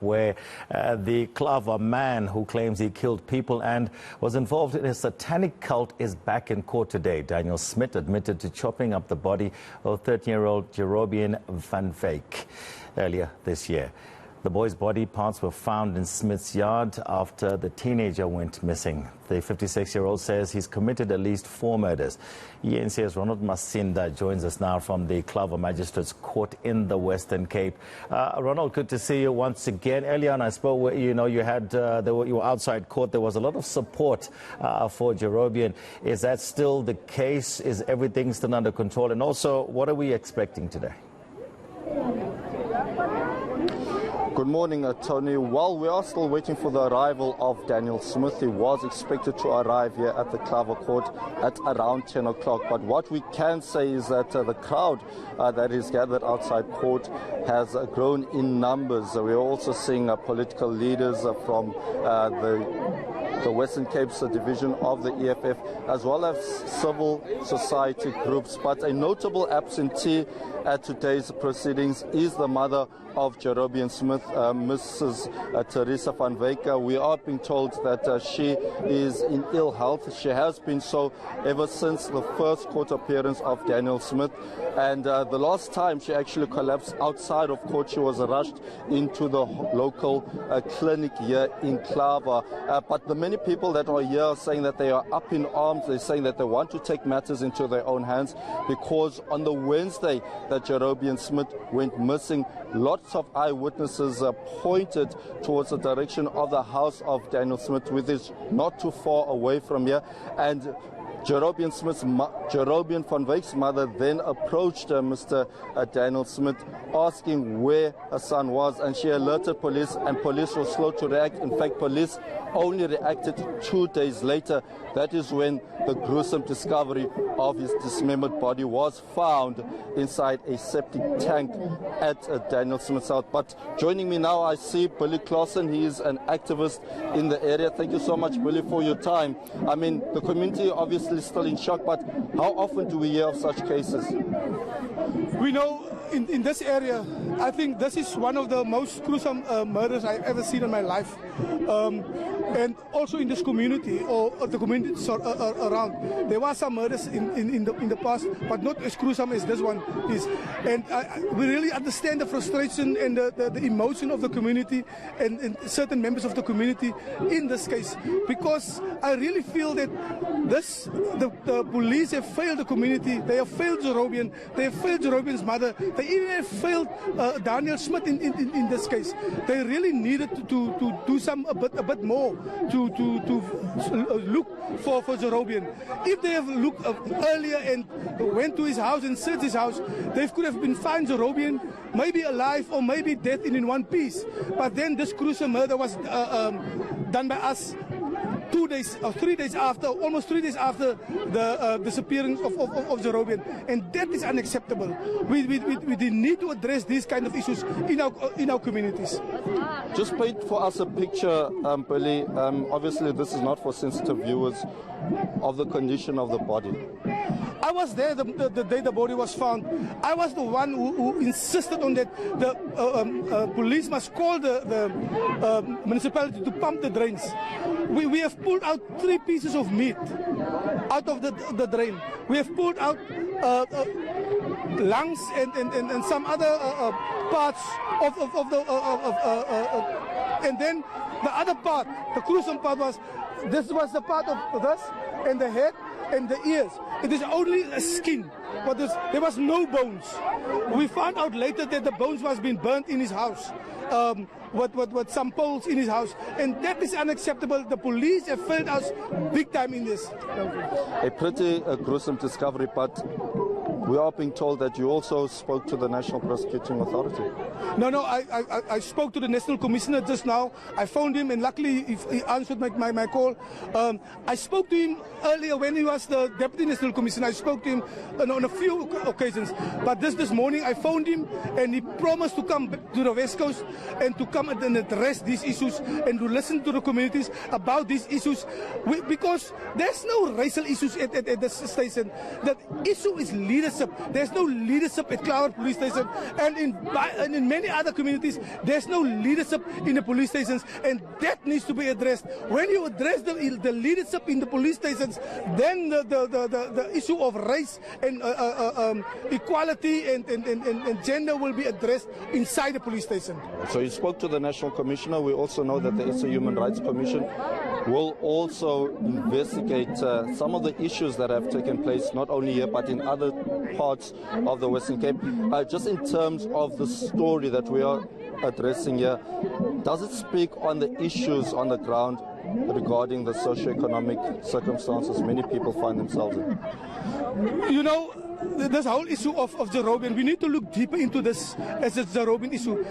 where the Klawer man who claims he killed people and was involved in a satanic cult is back in court today. Daniel Smit admitted to chopping up the body of 13-year-old Jerobian van Wyk earlier this year. The boy's body parts were found in Smit's yard after the teenager went missing. The 56-year-old says he's committed at least 4 murders. eNCA's Ronald Masinda joins us now from the Klawer Magistrate's Court in the Western Cape. Ronald, good to see you once again. Earlier on, I spoke, you were outside court. There was a lot of support for Jerobian. Is that still the case? Is everything still under control? And also, what are we expecting today? Good morning, Tony. Well, we are still waiting for the arrival of Daniel Smith. He was expected to arrive here at the Klawer Court at around 10 o'clock. But what we can say is that the crowd that is gathered outside court has grown in numbers. We're also seeing political leaders from the Western Cape's division of the EFF, as well as civil society groups. But a notable absentee at today's proceedings is the mother of Jerobian Smith, Mrs. Teresa van Wyk. We are being told that she is in ill health. She has been so ever since the first court appearance of Daniel Smith. And the last time she actually collapsed outside of court, she was rushed into the local clinic here in Klawer. But the many people that are here are saying that they are up in arms. They're saying that they want to take matters into their own hands, because on the Wednesday that Jerobian Smith went missing, lots of eyewitnesses pointed towards the direction of the house of Daniel Smith, which is not too far away from here. And Jerobian van Wyk's mother then approached Mr. Daniel Smith, asking where her son was, and she alerted police, and police were slow to react. In fact, police only reacted 2 days later. That is when the gruesome discovery of his dismembered body was found inside a septic tank at Daniel Smith's house. But joining me now, I see Billy Clausen. He is an activist in the area. Thank you so much, Billy, for your time. I mean, the community obviously is still in shock, but how often do we hear of such cases? We know in this area, I think this is one of the most gruesome murders I've ever seen in my life. And also in this community, or the communities around, there were some murders in the past, but not as gruesome as this one is. And we really understand the frustration and the emotion of the community and certain members of the community in this case, because I really feel that the police have failed the community. They have failed Jerobian. They have failed Jerobian's mother. They even have failed Daniel Smith in this case. They really needed to do a bit more to look for Jerobian. If they have looked earlier and went to his house and searched his house, they could have been found Jerobian, maybe alive or maybe dead in one piece. But then this gruesome murder was done by us 2 days or 3 days after, almost 3 days after the disappearance of Jerobian, and that is unacceptable. We need to address these kind of issues in our communities. Just paint for us a picture, Billy. Obviously, this is not for sensitive viewers, of the condition of the body. I was there the day the body was found. I was the one who insisted on that the police must call the municipality to pump the drains. We have pulled out 3 pieces of meat out of the drain. We have pulled out lungs and some other parts of the and then the other part, the gruesome part was the part of this and the head and the ears. It is only a skin, but there was no bones. We found out later that the bones was being burnt in his house, with some poles in his house, and that is unacceptable. The police have failed us big time in this. A pretty gruesome discovery, but we are being told that you also spoke to the National Prosecuting Authority. No, I spoke to the National Commissioner just now. I phoned him, and luckily he answered my call. I spoke to him earlier when he was the Deputy National Commissioner. I spoke to him on a few occasions. But this morning I phoned him, and he promised to come to the West Coast and to come and address these issues and to listen to the communities about these issues. Because there's no racial issues at this station. The issue is leadership. leadership. There's no leadership at Klawer police station, and in many other communities, there's no leadership in the police stations, and that needs to be addressed. When you address the leadership in the police stations, then the issue of race and equality and gender will be addressed inside the police station. So you spoke to the National Commissioner. We also know that the SA Human Rights Commission will also investigate some of the issues that have taken place, not only here but in other parts of the Western Cape. Just in terms of the story that we are addressing here, does it speak on the issues on the ground regarding the socio-economic circumstances many people find themselves in? You know, this whole issue of Jerobian, we need to look deeper into this as a Jerobian issue.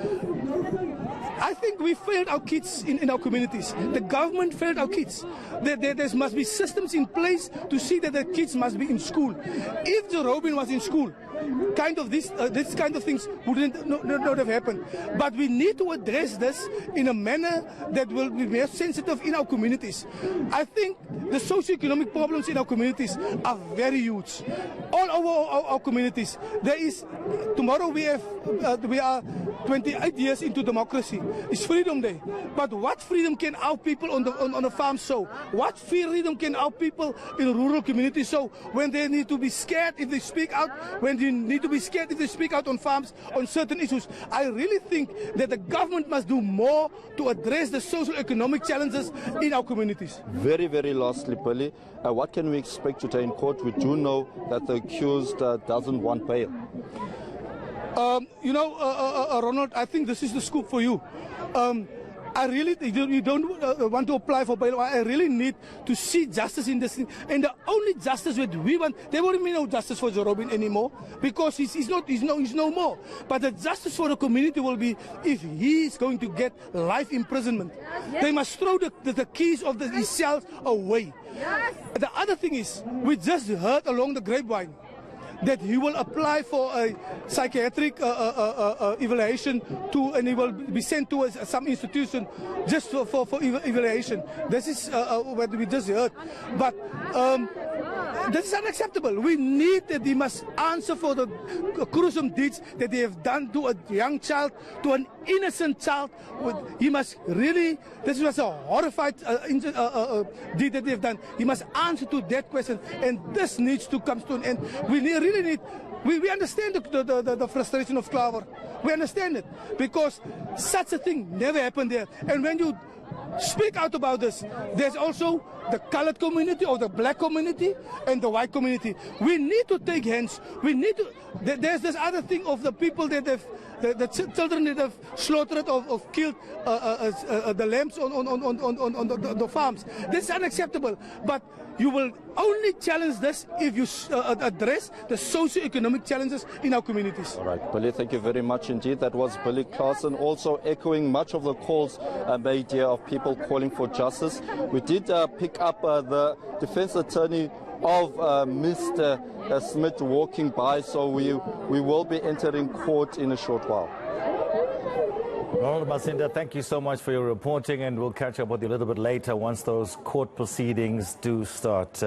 I think we failed our kids in our communities. The government failed our kids. There must be systems in place to see that the kids must be in school. If Jerobian was in school, this kind of things wouldn't not have happened. But we need to address this in a manner that will be more sensitive in our communities. I think the socio-economic problems in our communities are very huge. All over our communities. Tomorrow we are 28 years into democracy. It's Freedom Day. But what freedom can our people on the farm show? What freedom can our people in rural communities show when they need to be scared if they speak out, when they need to be scared if they speak out on farms on certain issues? I really think that the government must do more to address the social economic challenges in our communities. Very, very lastly, Billy, what can we expect today in court? We do know that the accused doesn't want bail. Ronald, I think this is the scoop for you. I really, you don't want to apply for bail. I really need to see justice in this thing. And the only justice that we want, there won't be no justice for Jerobian anymore because he's no more. But the justice for the community will be if he is going to get life imprisonment. Yes. They must throw the keys of his cells away. Yes. The other thing is, we just heard along the grapevine that he will apply for a psychiatric evaluation and he will be sent to some institution just for evaluation. This is what we just heard. But this is unacceptable. We need that he must answer for the gruesome deeds that they have done to a young child, to an innocent child. He must really, this was a horrified deed that they have done. He must answer to that question, and this needs to come to an end. We really need, we understand the frustration of Klawer. We understand it because such a thing never happened there. And when you speak out about this, there's also the colored community or the black community and the white community. We need to take hands. We need to, there's this other thing of the people that have, the children that have slaughtered or killed the lambs on the farms. This is unacceptable. But you will only challenge this if you address the socio-economic challenges in our communities. All right, Billy, thank you very much indeed. That was Billy Carson, also echoing much of the calls made here of people calling for justice. We did pick up the defense attorney of Mr. Smit walking by, so we will be entering court in a short while. Ronald Masinda, thank you so much for your reporting, and we'll catch up with you a little bit later once those court proceedings do start.